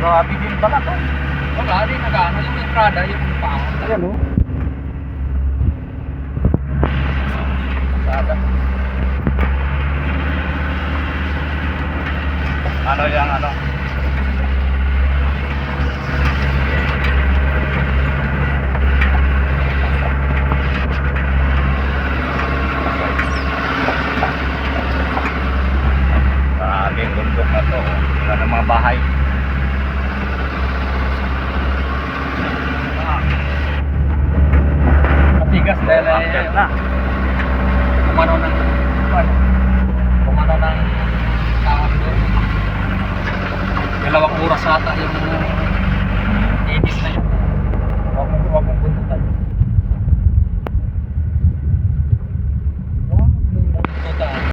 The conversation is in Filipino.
Grabe din pala to. Wala din, nag-ano yung entrada, yung pangon. Ayan o. Sada. Ano yung ano? Maraming bundok na to. Wala ng mga bahay. Matigas dahil Akyat na. kumano ng tawag doon. 2 oras ata yung edis na yun. Huwag mong buntutan.